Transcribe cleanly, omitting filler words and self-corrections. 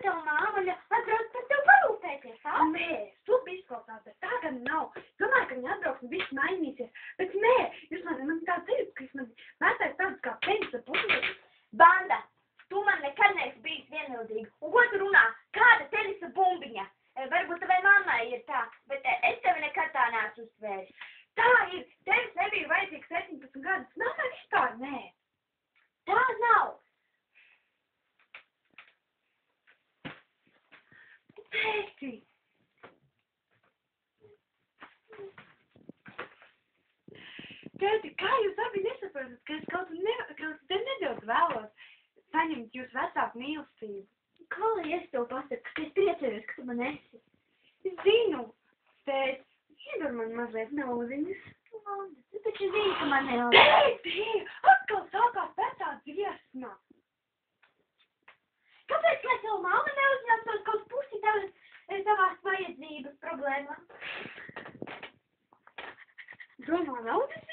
tev māma atbrauc par tev parūpēties, tā? Nē, tu izklausās, bet tā gan nav. Domāju, ka viņi atbrauks un viss mainīsies. Bet nē, jūs man tā dzirdat, ka jūs man vērtājat tāds kā pensa puslīdz. Banda, tu man nekad neesi bijis vienildīga. Un ko tu runā? Kāda tenisa bumbiņa? Varbūt tavai mammai ir tā, bet es tevi nekad tā neesmu uztvēris. Tā ir, tevis nebija vajadzīgs 17 gadus. Mammai vispār nē. Tā nav. Tēti! Tēti, kā jūs abi nesaprotat, ka es kaut te nedaudz vēlos saņemt jūsu vecāku mīlestību? Kā lai es tev pasaku, ka es priecājos, ka tu man esi? Es zinu, tēt, iedod man mazliet naudiņas. Tu taču zini, ka man nav. Tēti! Atkal sākās vecā dziesma! Kāpēc, lai tev māma neuzņemtos kaut pusi tavās vajadzības problēmām? Domā naudas?